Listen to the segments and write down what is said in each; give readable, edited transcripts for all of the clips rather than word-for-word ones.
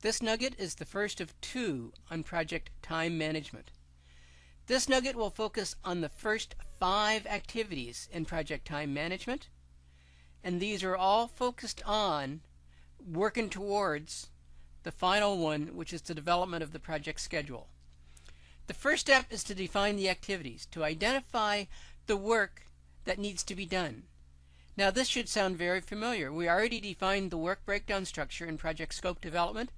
This nugget is the first of two on project time management. This nugget will focus on the first 5 activities in project time management, and these are all focused on working towards the final one, which is the development of the project schedule. The first step is to define the activities, to identify the work that needs to be done. Now this should sound very familiar. We already defined the work breakdown structure in project scope development.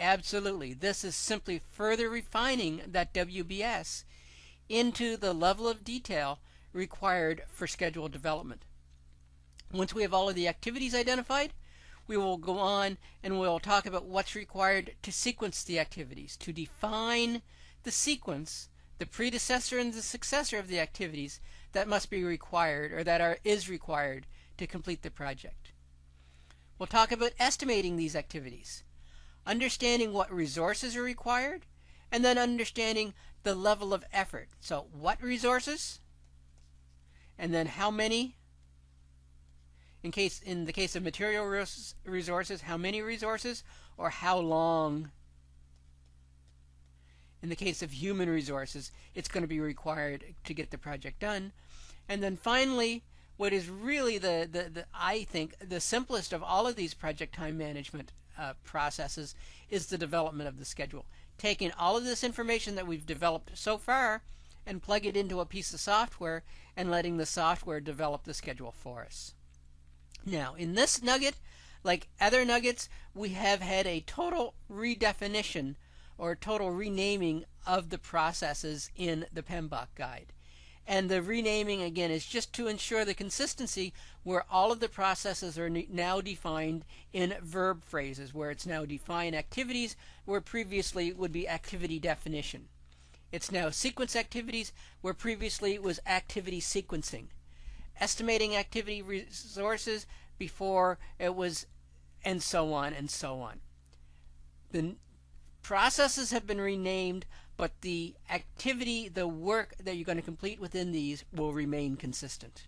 Absolutely. This is simply further refining that WBS into the level of detail required for schedule development. Once we have all of the activities identified, we will go on and we'll talk about what's required to sequence the activities, to define the sequence, the predecessor and the successor of the activities that must be required or that is required to complete the project. We'll talk about estimating these activities, understanding what resources are required, and then understanding the level of effort. So what resources, and then how many. In the case of material resources, how many resources or how long. In the case of human resources, it's going to be required to get the project done. And then finally, what is really I think the simplest of all of these project time management processes is the development of the schedule. Taking all of this information that we've developed so far and plug it into a piece of software and letting the software develop the schedule for us. Now, in this nugget, like other nuggets, we have had a total redefinition or total renaming of the processes in the PMBOK guide. And the renaming, again, is just to ensure the consistency where all of the processes are now defined in verb phrases, where it's now define activities, where previously it would be activity definition. It's now sequence activities, where previously it was activity sequencing. Estimating activity resources, before it was, and so on and so on. The processes have been renamed, but the activity, the work that you're going to complete within these will remain consistent.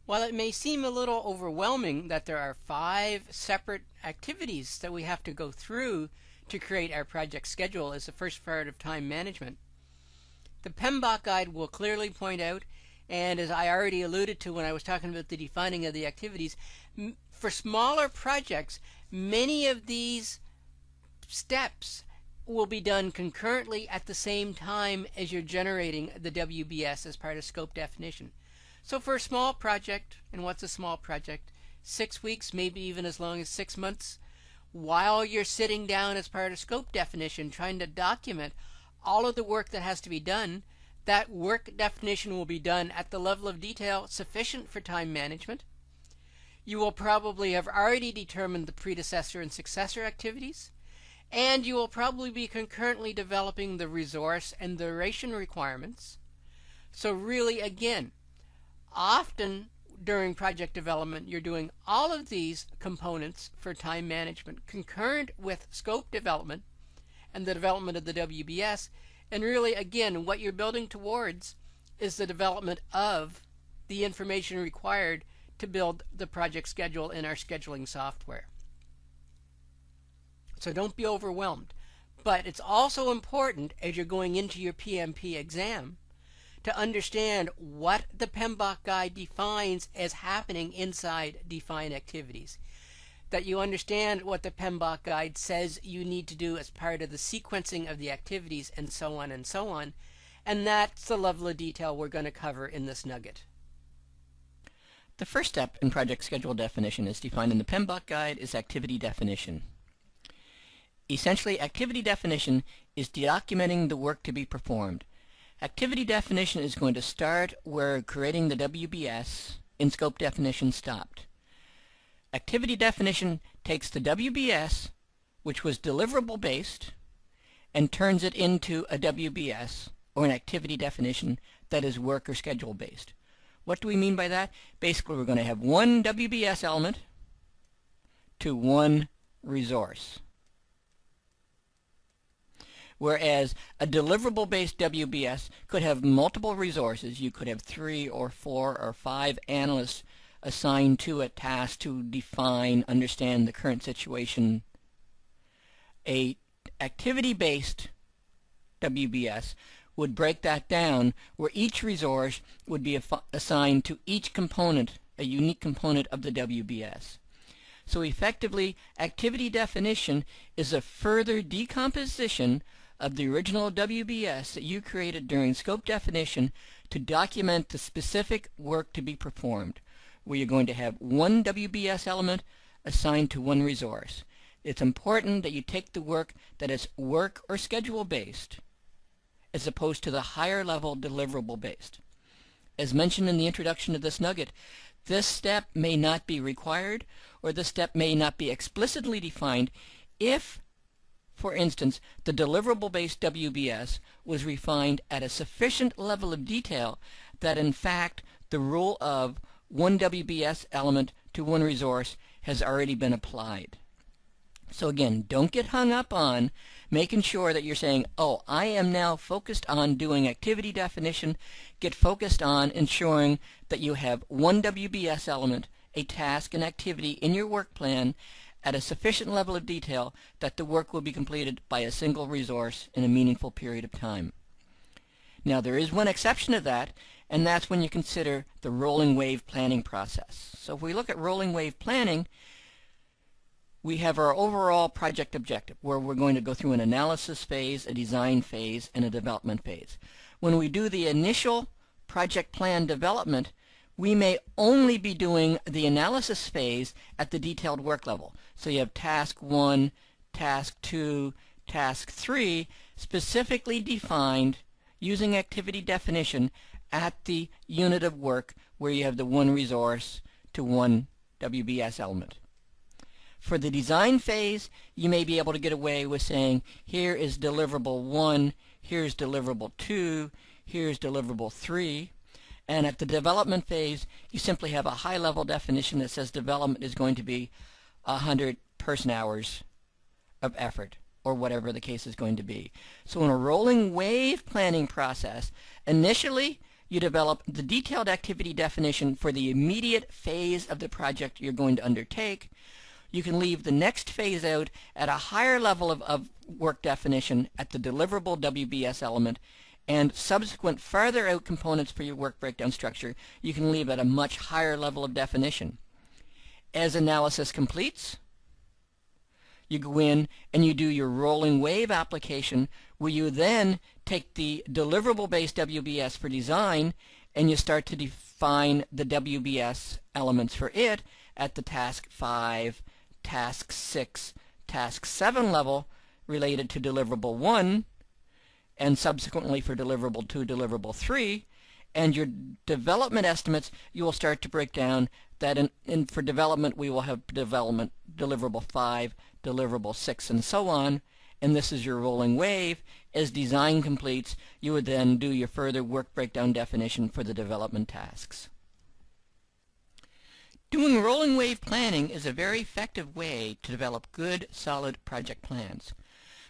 While it may seem a little overwhelming that there are 5 separate activities that we have to go through to create our project schedule as the first part of time management, the PMBOK guide will clearly point out, and as I already alluded to when I was talking about the defining of the activities, for smaller projects, many of these steps will be done concurrently at the same time as you're generating the WBS as part of scope definition. So for a small project, and what's a small project? 6 weeks, maybe even as long as 6 months, while you're sitting down as part of scope definition trying to document all of the work that has to be done, that work definition will be done at the level of detail sufficient for time management. You will probably have already determined the predecessor and successor activities, and you will probably be concurrently developing the resource and duration requirements. So really, again, often during project development, you're doing all of these components for time management concurrent with scope development and the development of the WBS. And really, again, what you're building towards is the development of the information required to build the project schedule in our scheduling software. So don't be overwhelmed. But it's also important as you're going into your PMP exam to understand what the PMBOK guide defines as happening inside define activities. That you understand what the PMBOK guide says you need to do as part of the sequencing of the activities, and so on and so on. And that's the level of detail we're going to cover in this nugget. The first step in project schedule definition as defined in the PMBOK guide is activity definition. Essentially, activity definition is documenting the work to be performed. Activity definition is going to start where creating the WBS in scope definition stopped. Activity definition takes the WBS, which was deliverable based, and turns it into a WBS, or an activity definition, that is work or schedule based. What do we mean by that? Basically, we're going to have one WBS element to one resource. Whereas a deliverable-based WBS could have multiple resources. You could have 3 or 4 or 5 analysts assigned to a task to define, understand the current situation A activity-based WBS would break that down where each resource would be assigned to each component, a unique component of the WBS. So effectively, activity definition is a further decomposition of the original WBS that you created during scope definition to document the specific work to be performed, where you're going to have one WBS element assigned to one resource. It's important that you take the work that is work or schedule based as opposed to the higher level deliverable based. As mentioned in the introduction to this nugget, this step may not be required, or this step may not be explicitly defined if, for instance, the deliverable-based WBS was refined at a sufficient level of detail that in fact the rule of one WBS element to one resource has already been applied. So again, don't get hung up on making sure that you're saying, oh, I am now focused on doing activity definition. Get focused on ensuring that you have one WBS element, a task, and activity in your work plan at a sufficient level of detail that the work will be completed by a single resource in a meaningful period of time. Now there is one exception to that, and that's when you consider the rolling wave planning process. So if we look at rolling wave planning, we have our overall project objective, where we're going to go through an analysis phase, a design phase, and a development phase. When we do the initial project plan development, we may only be doing the analysis phase at the detailed work level. So you have task 1, task 2, task 3 specifically defined using activity definition at the unit of work where you have the one resource to one WBS element. For the design phase, you may be able to get away with saying, here is deliverable 1, here's deliverable 2, here's deliverable 3. And at the development phase, you simply have a high-level definition that says development is going to be 100 person-hours of effort, or whatever the case is going to be. So in a rolling wave planning process, initially you develop the detailed activity definition for the immediate phase of the project you're going to undertake. You can leave the next phase out at a higher level of work definition at the deliverable WBS element, and subsequent farther out components for your work breakdown structure you can leave at a much higher level of definition. As analysis completes, you go in and you do your rolling wave application, where you then take the deliverable based WBS for design and you start to define the WBS elements for it at the task 5, task 6, task 7 level related to deliverable 1, and subsequently for deliverable 2, deliverable 3, and your development estimates you will start to break down that for development we will have development deliverable 5, deliverable 6, and so on, and this is your rolling wave. As design completes, you would then do your further work breakdown definition for the development tasks. Doing rolling wave planning is a very effective way to develop good, solid project plans.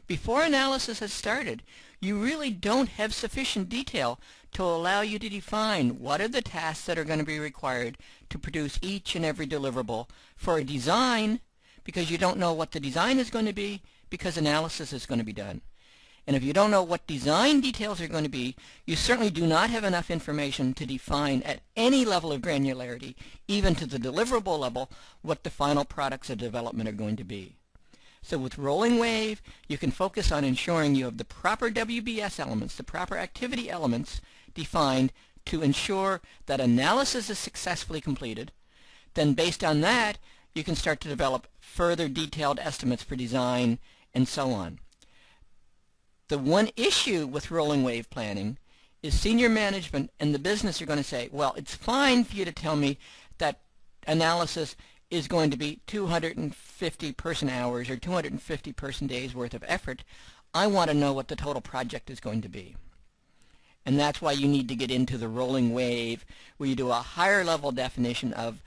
Before analysis has started, you really don't have sufficient detail to allow you to define what are the tasks that are going to be required to produce each and every deliverable for a design, because you don't know what the design is going to be, because analysis is going to be done. And if you don't know what design details are going to be, you certainly do not have enough information to define at any level of granularity, even to the deliverable level, what the final products of development are going to be. So with rolling wave, you can focus on ensuring you have the proper WBS elements, the proper activity elements defined to ensure that analysis is successfully completed. Then based on that, you can start to develop further detailed estimates for design and so on. The one issue with rolling wave planning is senior management and the business are going to say, well, it's fine for you to tell me that analysis is going to be 250 person hours or 250 person days worth of effort. I want to know what the total project is going to be. And that's why you need to get into the rolling wave, where you do a higher level definition of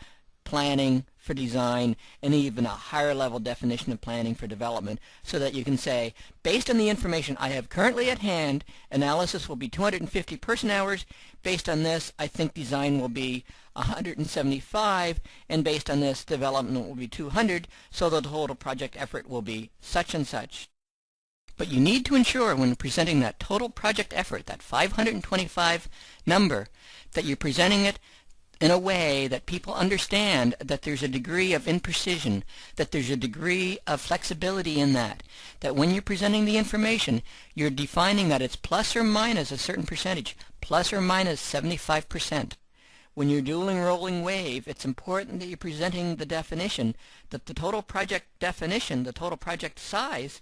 planning for design and even a higher level definition of planning for development, so that you can say, based on the information I have currently at hand, analysis will be 250 person hours. Based on this, I think design will be 175, and based on this, development will be 200, so the total project effort will be such and such. But you need to ensure when presenting that total project effort, that 525 number, that you're presenting it in a way that people understand that there's a degree of imprecision, that there's a degree of flexibility in that when you're presenting the information, you're defining that it's plus or minus a certain percentage, plus or minus 75%. When you're doing rolling wave, it's important that you're presenting the definition, that the total project definition, the total project size,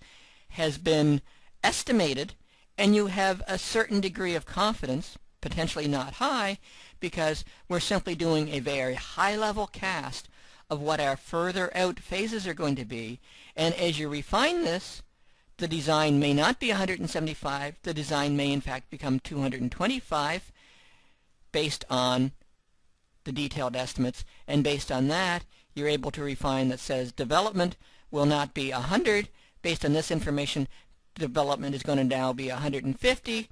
has been estimated, and you have a certain degree of confidence, potentially not high, because we're simply doing a very high-level cast of what our further out phases are going to be. And as you refine this, the design may not be 175. The design may in fact become 225 based on the detailed estimates. And based on that, you're able to refine that says development will not be 100. Based on this information, development is going to now be 150.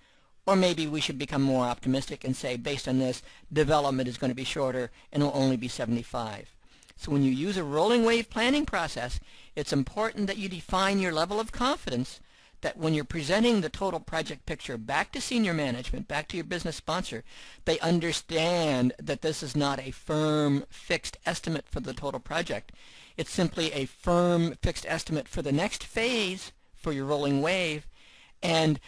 Or maybe we should become more optimistic and say, based on this, development is going to be shorter and will only be 75. So when you use a rolling wave planning process, it's important that you define your level of confidence, that when you're presenting the total project picture back to senior management, back to your business sponsor, they understand that this is not a firm, fixed estimate for the total project. It's simply a firm, fixed estimate for the next phase for your rolling wave, and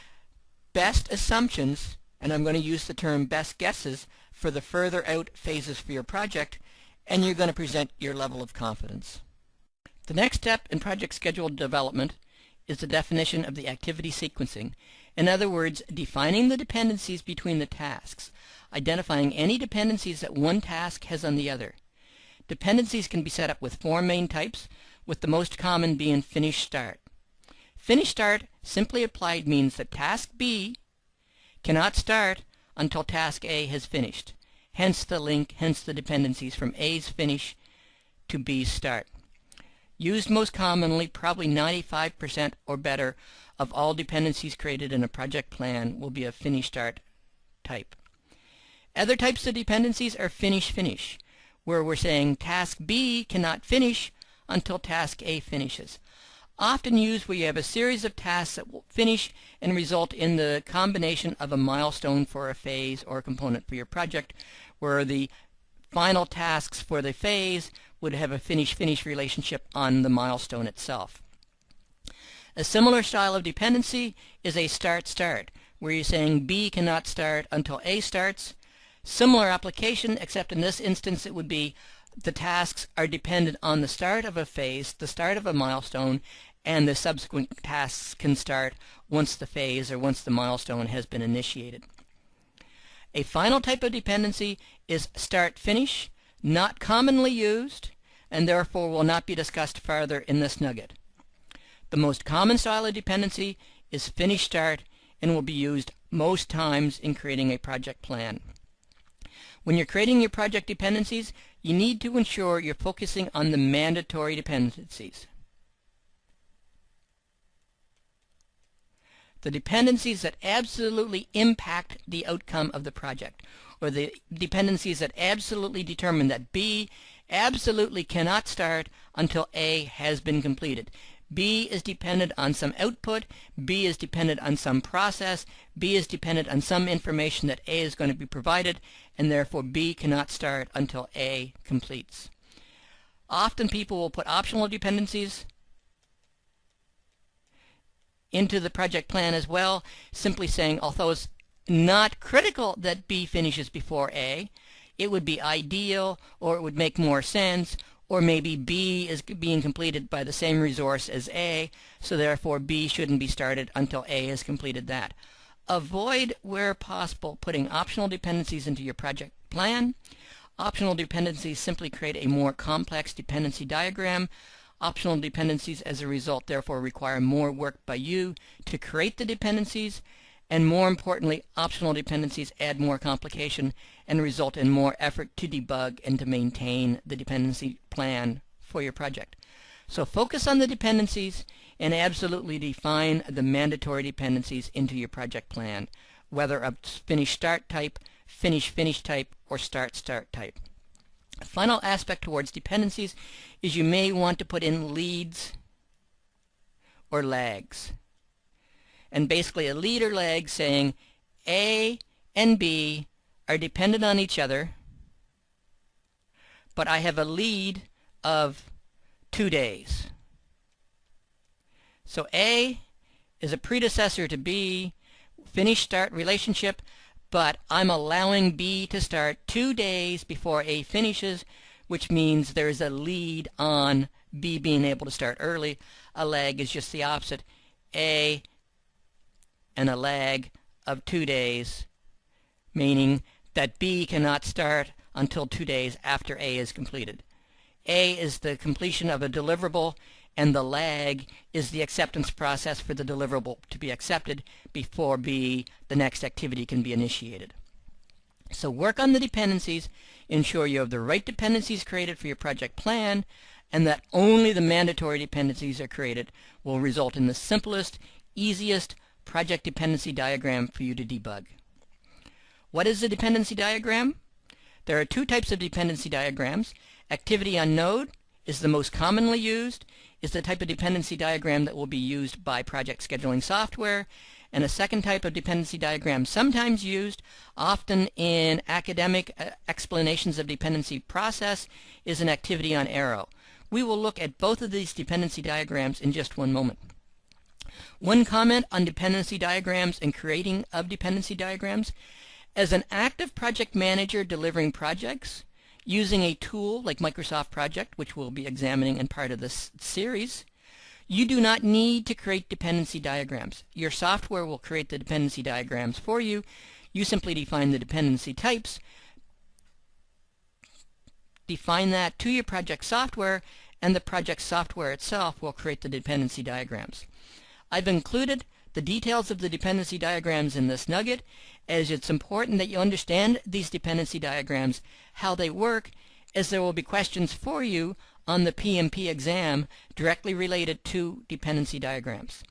best assumptions, and I'm going to use the term best guesses, for the further out phases for your project, and you're going to present your level of confidence. The next step in project schedule development is the definition of the activity sequencing. In other words, defining the dependencies between the tasks, identifying any dependencies that one task has on the other. Dependencies can be set up with 4 main types, with the most common being finish start. Finish start, simply applied, means that task B cannot start until task A has finished. Hence the link, hence the dependencies from A's finish to B's start. Used most commonly, probably 95% or better of all dependencies created in a project plan will be a finish start type. Other types of dependencies are finish, where we're saying task B cannot finish until task A finishes. Often used where you have a series of tasks that will finish and result in the combination of a milestone for a phase or a component for your project, where the final tasks for the phase would have a finish relationship on the milestone itself. A similar style of dependency is a start, where you're saying B cannot start until A starts. Similar application, except in this instance it would be the tasks are dependent on the start of a phase, the start of a milestone, and the subsequent tasks can start once the phase or once the milestone has been initiated. A final type of dependency is start-finish, not commonly used, and therefore will not be discussed further in this nugget. The most common style of dependency is finish-start and will be used most times in creating a project plan. When you're creating your project dependencies, you need to ensure you're focusing on the mandatory dependencies. The dependencies that absolutely impact the outcome of the project, or the dependencies that absolutely determine that B absolutely cannot start until A has been completed. B is dependent on some output, B is dependent on some process, B is dependent on some information that A is going to be provided, and therefore B cannot start until A completes. Often people will put optional dependencies into the project plan as well, simply saying, although it's not critical that B finishes before A, it would be ideal, or it would make more sense, or maybe B is being completed by the same resource as A, so therefore B shouldn't be started until A has completed that. Avoid, where possible, putting optional dependencies into your project plan. Optional dependencies simply create a more complex dependency diagram. Optional dependencies, as a result, therefore require more work by you to create the dependencies, and more importantly, optional dependencies add more complication and result in more effort to debug and to maintain the dependency plan for your project. So focus on the dependencies and absolutely define the mandatory dependencies into your project plan, whether a finish start type, finish type, or start type. A final aspect towards dependencies is you may want to put in leads or lags. and basically a lead or lag saying A and B are dependent on each other, but I have a lead of 2 days. So A is a predecessor to B, finish-start relationship, but I'm allowing B to start 2 days before A finishes, which means there's a lead on B being able to start early. A lag is just the opposite. A and a lag of 2 days, meaning that B cannot start until 2 days after A is completed. A is the completion of a deliverable, and the lag is the acceptance process for the deliverable to be accepted before B, the next activity, can be initiated. So work on the dependencies, ensure you have the right dependencies created for your project plan, and that only the mandatory dependencies are created will result in the simplest, easiest project dependency diagram for you to debug. What is a dependency diagram? There are two types of dependency diagrams. Activity on node is the most commonly used, is the type of dependency diagram that will be used by project scheduling software, and a second type of dependency diagram sometimes used, often in academic explanations of dependency process, is an activity on arrow. We will look at both of these dependency diagrams in just one moment. One comment on dependency diagrams and creating of dependency diagrams. As an active project manager delivering projects, using a tool like Microsoft Project, which we'll be examining in part of this series, you do not need to create dependency diagrams. Your software will create the dependency diagrams for you. You simply define the dependency types, define that to your project software, and the project software itself will create the dependency diagrams. I've included the details of the dependency diagrams in this nugget, as it's important that you understand these dependency diagrams, how they work, as there will be questions for you on the PMP exam directly related to dependency diagrams.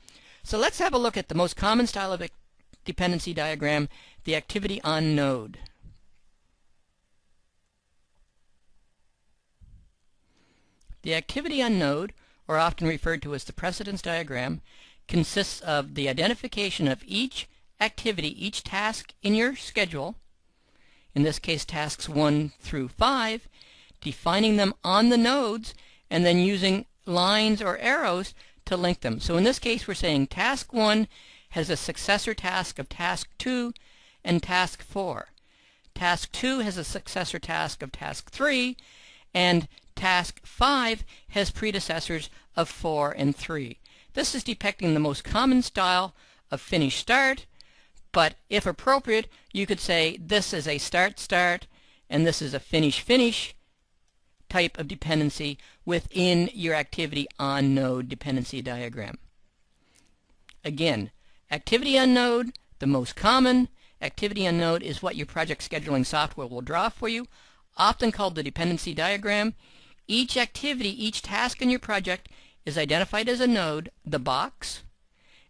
So let's have a look at the most common style of dependency diagram, the activity on node. The activity on node, or often referred to as the precedence diagram, consists of the identification of each activity, each task in your schedule, in this case tasks 1 through 5, defining them on the nodes, and then using lines or arrows to link them. So in this case we're saying task 1 has a successor task of task 2 and task 4. Task 2 has a successor task of task 3, and task 5 has predecessors of 4 and 3. This is depicting the most common style of finish-start, but if appropriate, you could say this is a start-start and this is a finish-finish type of dependency within your activity on node dependency diagram. Again, activity on node, the most common. Activity on node is what your project scheduling software will draw for you, often called the dependency diagram. Each activity, each task in your project is identified as a node, the box,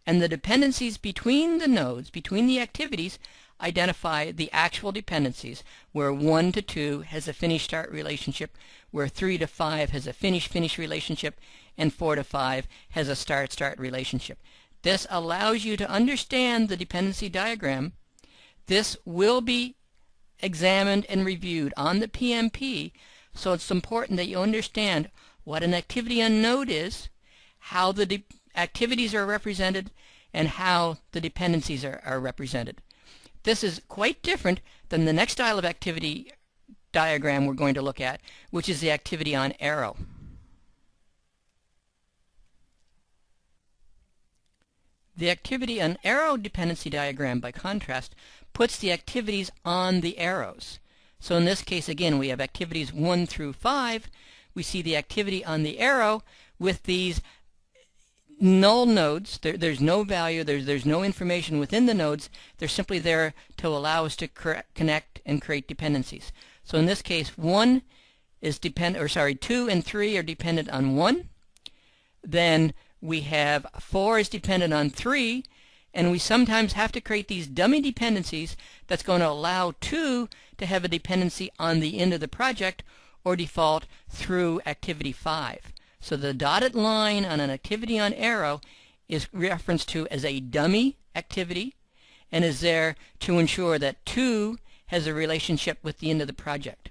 and the dependencies between the nodes, between the activities, identify the actual dependencies, where 1 to 2 has a finish-start relationship, where 3 to 5 has a finish-finish relationship, and 4 to 5 has a start-start relationship. This allows you to understand the dependency diagram. This will be examined and reviewed on the PMP, so it's important that you understand what an activity on node is, how the activities are represented, and how the dependencies are represented. This is quite different than the next style of activity diagram we're going to look at, which is the activity on arrow. The activity on arrow dependency diagram, by contrast, puts the activities on the arrows. So in this case, again, we have activities 1 through 5. We see the activity on the arrow with these null nodes. There's no value, there's no information within the nodes. They're simply there to allow us to connect and create dependencies. So in this case, 2 and 3 are dependent on 1. Then we have 4 is dependent on 3, and we sometimes have to create these dummy dependencies that's going to allow 2 to have a dependency on the end of the project, or default through activity 5. So the dotted line on an activity on arrow is referenced to as a dummy activity and is there to ensure that 2 has a relationship with the end of the project.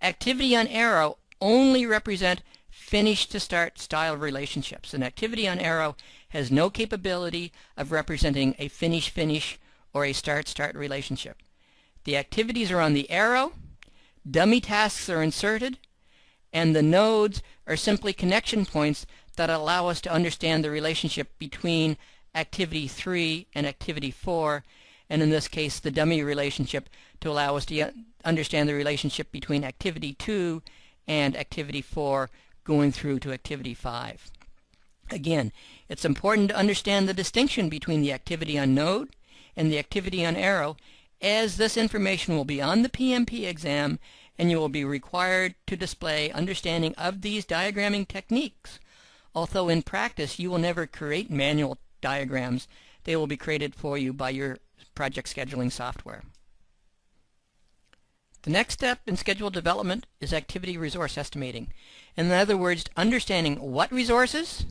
Activity on arrow only represent finish to start style relationships. An activity on arrow has no capability of representing a finish or a start relationship. The activities are on the arrow, dummy tasks are inserted, and the nodes are simply connection points that allow us to understand the relationship between activity 3 and activity 4, and in this case the dummy relationship to allow us to understand the relationship between activity 2 and activity 4 going through to activity 5. Again, it's important to understand the distinction between the activity on node and the activity on arrow, as this information will be on the PMP exam and you will be required to display understanding of these diagramming techniques. Although in practice you will never create manual diagrams, they will be created for you by your project scheduling software. The next step in schedule development is activity resource estimating. In other words, understanding what resources,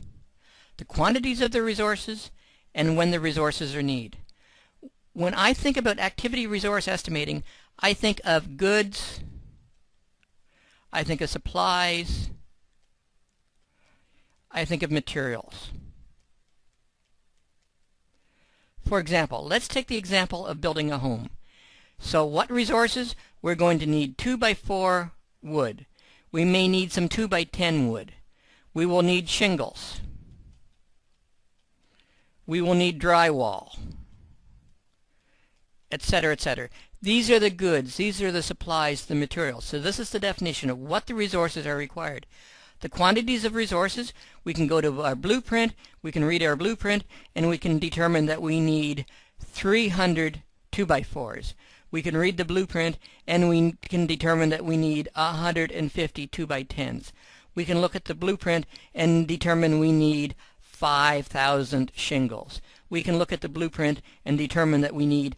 the quantities of the resources, and when the resources are needed. When I think about activity resource estimating, I think of goods, I think of supplies, I think of materials. For example, let's take the example of building a home. So what resources? We're going to need 2x4 wood. We may need some 2x10 wood. We will need shingles. We will need drywall, etc., etc. These are the goods, these are the supplies, the materials. So this is the definition of what the resources are required. The quantities of resources, we can go to our blueprint, we can read our blueprint, and we can determine that we need 300 2x4s. We can read the blueprint and we can determine that we need 150 2x10s. We can look at the blueprint and determine we need 5,000 shingles. We can look at the blueprint and determine that we need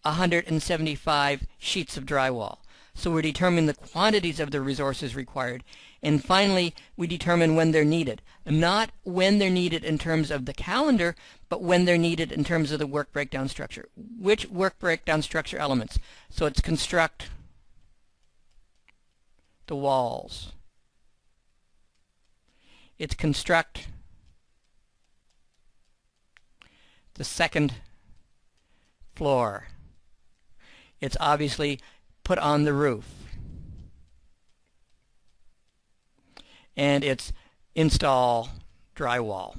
175 sheets of drywall. So we're determining the quantities of the resources required. And finally, we determine when they're needed. Not when they're needed in terms of the calendar, but when they're needed in terms of the work breakdown structure. Which work breakdown structure elements? So it's construct the walls. It's construct the second floor. It's obviously put on the roof. And it's install drywall.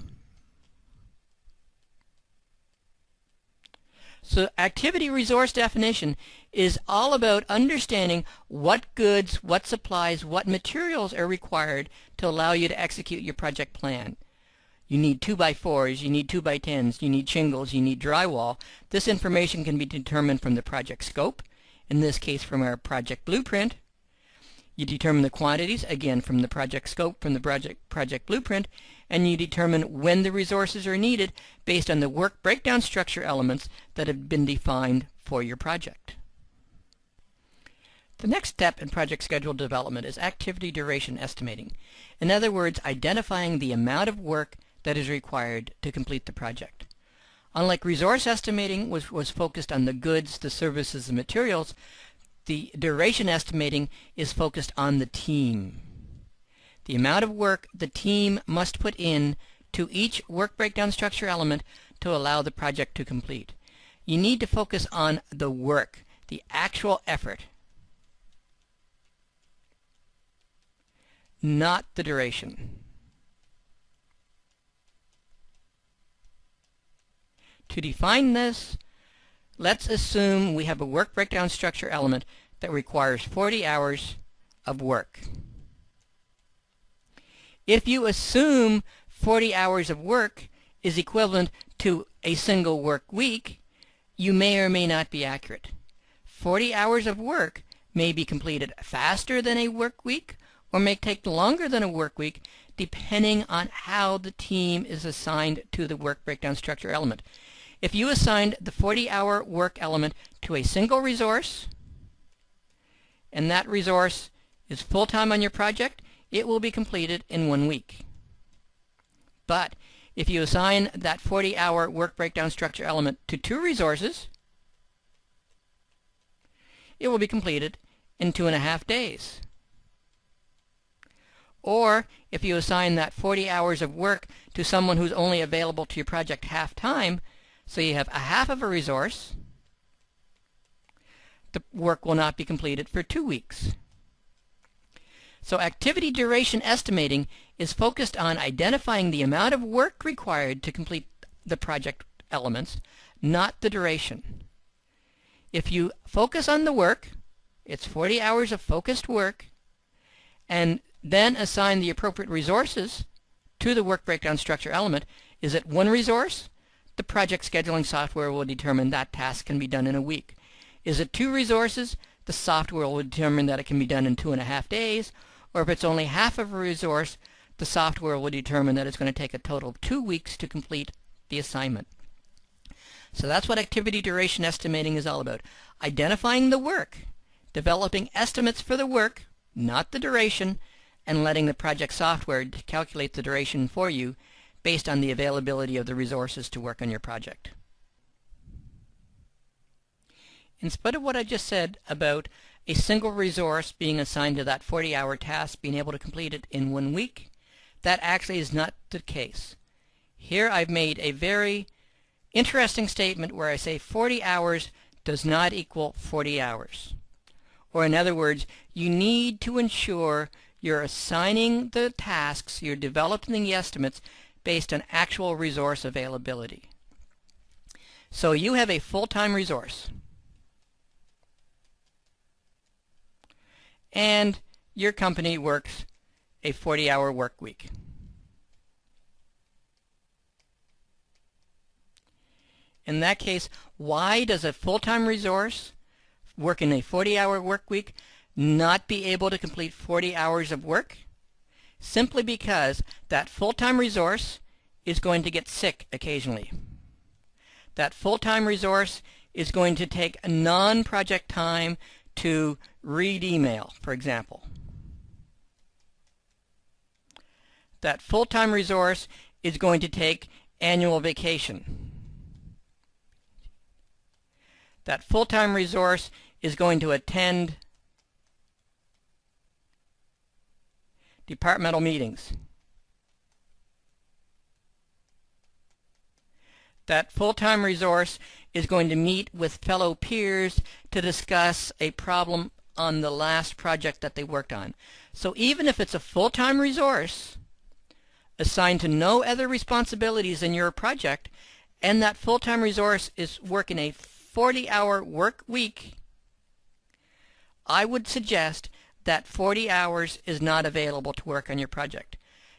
So activity resource definition is all about understanding what goods, what supplies, what materials are required to allow you to execute your project plan. You need 2x4s, you need 2x10s, you need shingles, you need drywall. This information can be determined from the project scope, in this case from our project blueprint. You determine the quantities, again from the project scope, from the project blueprint, and you determine when the resources are needed based on the work breakdown structure elements that have been defined for your project. The next step in project schedule development is activity duration estimating. In other words, identifying the amount of work that is required to complete the project. Unlike resource estimating, which was focused on the goods, the services, and materials, the duration estimating is focused on the team. The amount of work the team must put in to each work breakdown structure element to allow the project to complete. You need to focus on the work, the actual effort, not the duration. To define this, let's assume we have a work breakdown structure element that requires 40 hours of work. If you assume 40 hours of work is equivalent to a single work week, you may or may not be accurate. 40 hours of work may be completed faster than a work week or may take longer than a work week depending on how the team is assigned to the work breakdown structure element. If you assigned the 40-hour work element to a single resource, and that resource is full-time on your project, it will be completed in 1 week. But If you assign that 40-hour work breakdown structure element to 2 resources, it will be completed in 2.5 days. Or if you assign that 40 hours of work to someone who's only available to your project half-time, so you have a half of a resource, the work will not be completed for 2 weeks. So activity duration estimating is focused on identifying the amount of work required to complete the project elements, not the duration. If you focus on the work, it's 40 hours of focused work, and then assign the appropriate resources to the work breakdown structure element. Is it 1 resource? The project scheduling software will determine that task can be done in a week. Is it 2 resources? The software will determine that it can be done in 2.5 days. Or if it's only half of a resource, the software will determine that it's going to take a total of 2 weeks to complete the assignment. So that's what activity duration estimating is all about. Identifying the work, developing estimates for the work, not the duration, and letting the project software calculate the duration for you based on the availability of the resources to work on your project. In spite of what I just said about a single resource being assigned to that 40-hour task, being able to complete it in 1 week, that actually is not the case. Here I've made a very interesting statement where I say 40 hours does not equal 40 hours. Or in other words, you need to ensure you're assigning the tasks, you're developing the estimates based on actual resource availability. So you have a full-time resource, and your company works a 40-hour work week. In that case, why does a full-time resource working a 40-hour work week not be able to complete 40 hours of work? Simply because that full-time resource is going to get sick occasionally. That full-time resource is going to take a non-project time to read email, for example. That full-time resource is going to take annual vacation. That full-time resource is going to attend departmental meetings. That full-time resource is going to meet with fellow peers to discuss a problem on the last project that they worked on. So even if it's a full-time resource assigned to no other responsibilities in your project, and that full-time resource is working a 40-hour work week, I would suggest that 40 hours is not available to work on your project.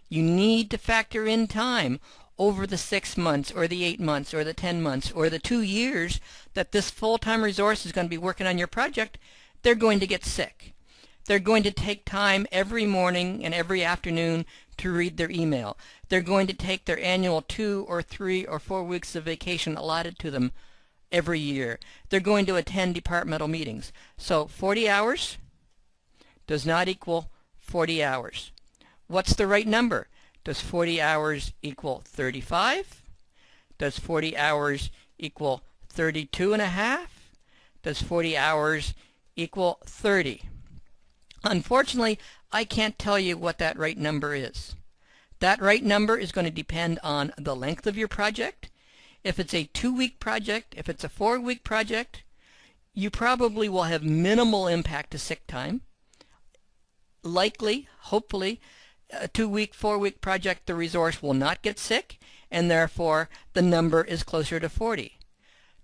You need to factor in time over the 6 months or the 8 months or the 10 months or the 2 years that this full-time resource is going to be working on your project. They're going to get sick. They're going to take time every morning and every afternoon to read their email. They're going to take their annual 2 or 3 or 4 weeks of vacation allotted to them every year. They're going to attend departmental meetings. So 40 hours does not equal 40 hours. What's the right number? Does 40 hours equal 35? Does 40 hours equal 32 and a half? Does 40 hours equal 30? Unfortunately, I can't tell you what that right number is. That right number is going to depend on the length of your project. If it's a 2-week project, if it's a 4-week project, you probably will have minimal impact to sick time. Likely, hopefully, a 2-week, 4-week project, the resource will not get sick, and therefore the number is closer to 40.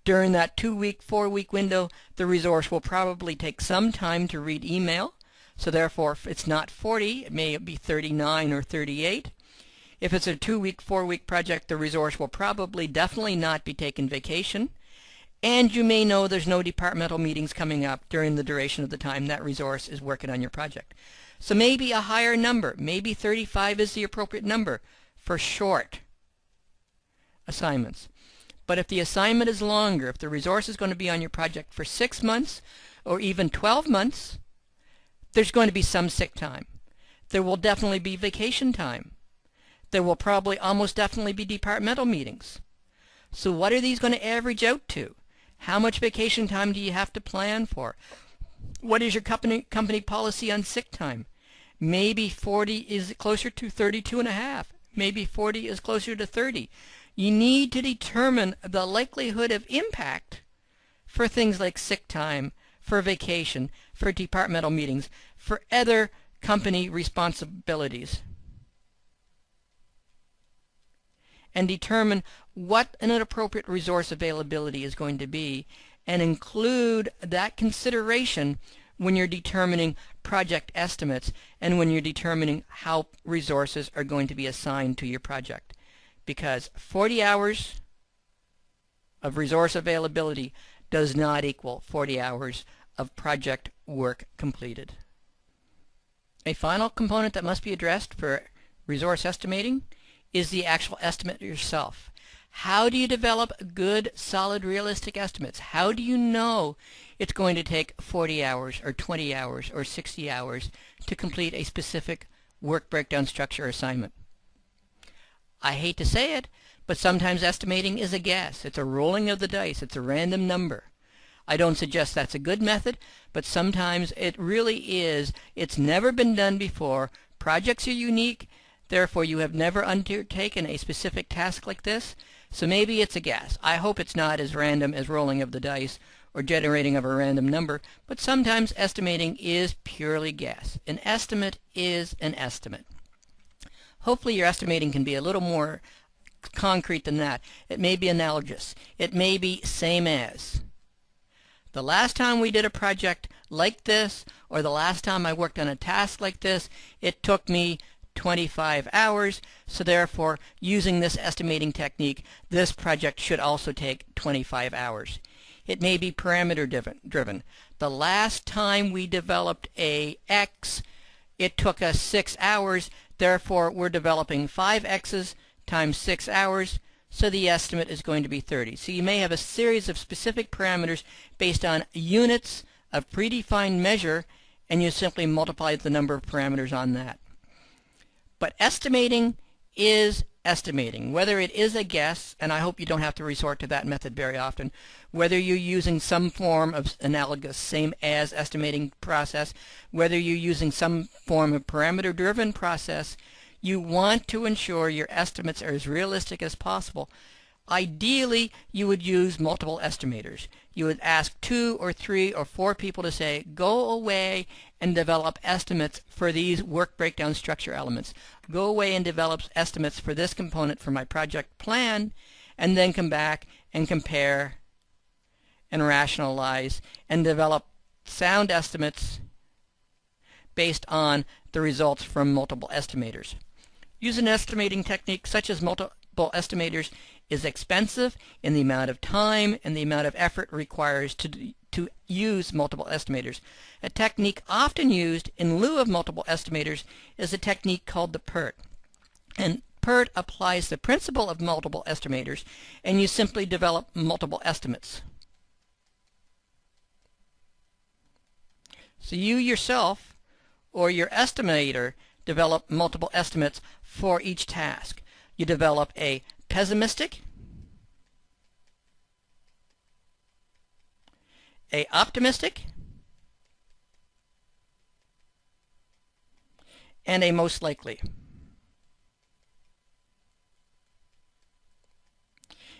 During that 2-week, 4-week window, the resource will probably take some time to read email, so therefore if it's not 40, it may be 39 or 38. If it's a 2-week, 4-week project, the resource will probably definitely not be taking vacation, and you may know there's no departmental meetings coming up during the duration of the time that resource is working on your project. So maybe a higher number, maybe 35 is the appropriate number for short assignments. But if the assignment is longer, if the resource is going to be on your project for 6 months or even 12 months, there's going to be some sick time. There will definitely be vacation time. there will probably almost definitely be departmental meetings. So what are these going to average out to? How much vacation time do you have to plan for? What is your company policy on sick time? Maybe 40 is closer to 32 and a half. Maybe 40 is closer to 30. You need to determine the likelihood of impact for things like sick time, for vacation, for departmental meetings, for other company responsibilities, and determine what an appropriate resource availability is going to be, and include that consideration when you're determining project estimates and when you're determining how resources are going to be assigned to your project. Because 40 hours of resource availability does not equal 40 hours of project work completed. A final component that must be addressed for resource estimating is the actual estimate yourself. How do you develop good, solid, realistic estimates? How do you know it's going to take 40 hours or 20 hours or 60 hours to complete a specific work breakdown structure assignment? I hate to say it, but sometimes estimating is a guess. It's a rolling of the dice. It's a random number. I don't suggest that's a good method, but sometimes it really is. It's never been done before. Projects are unique. Therefore, you have never undertaken a specific task like this, so maybe it's a guess. I hope it's not as random as rolling of the dice or generating of a random number, but sometimes estimating is purely guess. An estimate is an estimate. Hopefully your estimating can be a little more concrete than that. It may be analogous. It may be same as. The last time we did a project like this, or the last time I worked on a task like this, it took me 25 hours, so therefore, using this estimating technique, this project should also take 25 hours. It may be parameter driven. The last time we developed a X, it took us 6 hours, therefore we're developing 5 X's times 6 hours, so the estimate is going to be 30. So you may have a series of specific parameters based on units of predefined measure, and you simply multiply the number of parameters on that. But estimating is estimating. Whether it is a guess, and I hope you don't have to resort to that method very often, whether you're using some form of analogous same as estimating process, whether you're using some form of parameter-driven process, you want to ensure your estimates are as realistic as possible. Ideally, you would use multiple estimators. You would ask 2 or 3 or 4 people to say, go away and develop estimates for these work breakdown structure elements. Go away and develop estimates for this component for my project plan, and then come back and compare and rationalize and develop sound estimates based on the results from multiple estimators. Use an estimating technique such as multiple estimators is expensive in the amount of time and the amount of effort it requires to use multiple estimators. A technique often used in lieu of multiple estimators is a technique called the PERT. And PERT applies the principle of multiple estimators, and you simply develop multiple estimates. So you yourself or your estimator develop multiple estimates for each task. You develop a pessimistic, a optimistic, and a most likely.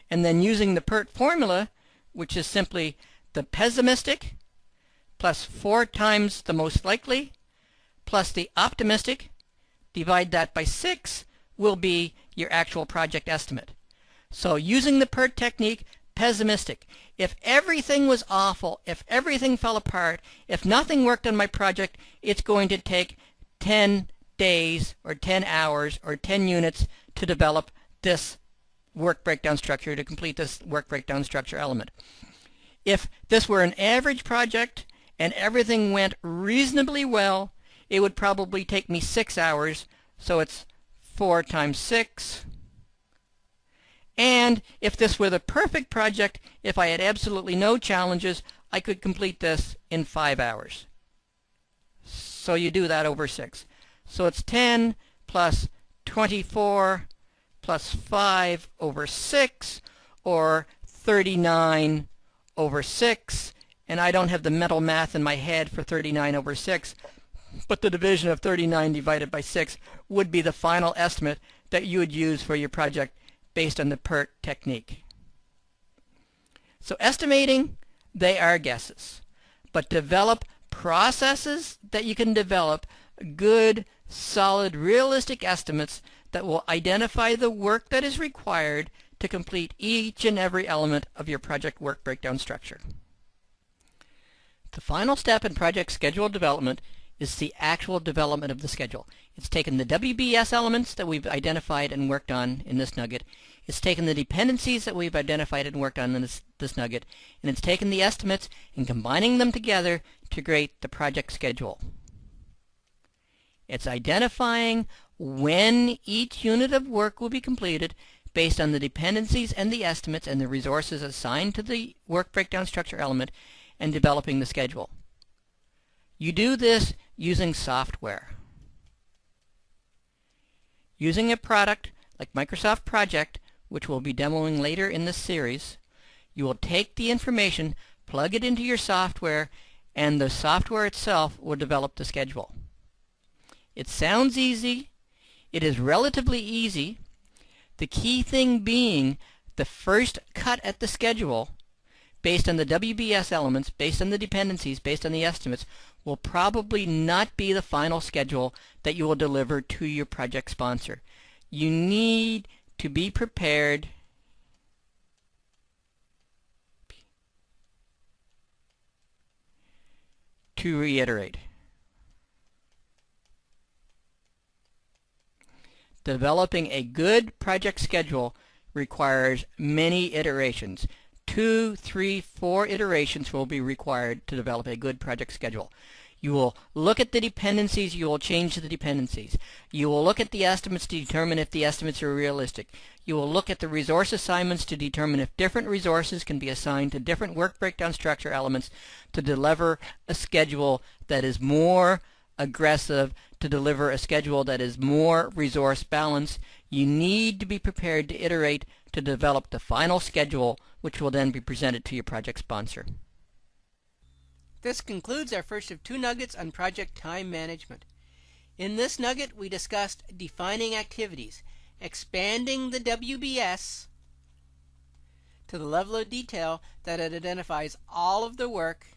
And then using the PERT formula, which is simply the pessimistic plus 4 times the most likely plus the optimistic, divide that by 6, will be your actual project estimate. So using the PERT technique, pessimistic. If everything was awful, if everything fell apart, if nothing worked on my project, it's going to take 10 days or 10 hours or 10 units to develop this work breakdown structure, to complete this work breakdown structure element. If this were an average project and everything went reasonably well, it would probably take me 6 hours, so it's 4 times 6. And if this were the perfect project, if I had absolutely no challenges, I could complete this in 5 hours. So you do that over 6. So it's 10 plus 24 plus 5 over 6, or 39 over 6. And I don't have the mental math in my head for 39 over 6, but the division of 39 divided by 6 would be the final estimate that you would use for your project based on the PERT technique. So estimating, they are guesses, but develop processes that you can develop good, solid, realistic estimates that will identify the work that is required to complete each and every element of your project work breakdown structure. The final step in project schedule development is the actual development of the schedule. It's taken the WBS elements that we've identified and worked on in this nugget. It's taken the dependencies that we've identified and worked on in this nugget, and it's taken the estimates and combining them together to create the project schedule. It's identifying when each unit of work will be completed based on the dependencies and the estimates and the resources assigned to the work breakdown structure element, and developing the schedule. You do this using software. Using a product like Microsoft Project, which we'll be demoing later in this series, you will take the information, plug it into your software, and the software itself will develop the schedule. It sounds easy. It is relatively easy. The key thing being the first cut at the schedule based on the WBS elements, based on the dependencies, based on the estimates, will probably not be the final schedule that you will deliver to your project sponsor. You need to be prepared to reiterate. Developing a good project schedule requires many iterations. 2, 3, 4 iterations will be required to develop a good project schedule. You will look at the dependencies, you will change the dependencies. You will look at the estimates to determine if the estimates are realistic. You will look at the resource assignments to determine if different resources can be assigned to different work breakdown structure elements to deliver a schedule that is more aggressive, to deliver a schedule that is more resource balanced. You need to be prepared to iterate to develop the final schedule, which will then be presented to your project sponsor. This concludes our first of 2 nuggets on project time management. In this nugget, we discussed defining activities, expanding the WBS to the level of detail that it identifies all of the work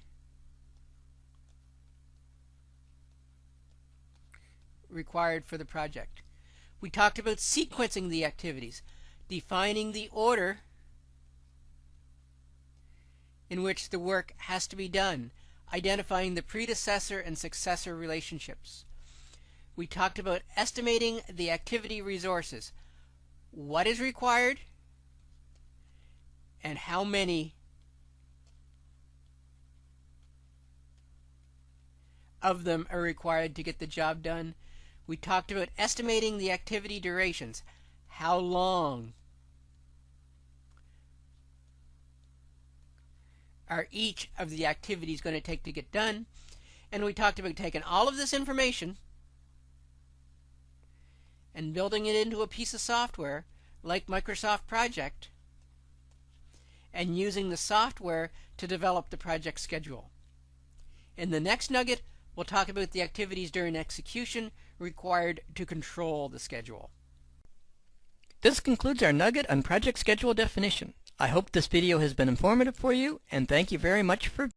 required for the project. We talked about sequencing the activities, defining the order in which the work has to be done, identifying the predecessor and successor relationships. We talked about estimating the activity resources, what is required, and how many of them are required to get the job done. We talked about estimating the activity durations, how long are each of the activities going to take to get done, and we talked about taking all of this information and building it into a piece of software like Microsoft Project and using the software to develop the project schedule. In the next nugget, we'll talk about the activities during execution required to control the schedule. This concludes our nugget on project schedule definition. I hope this video has been informative for you, and thank you very much for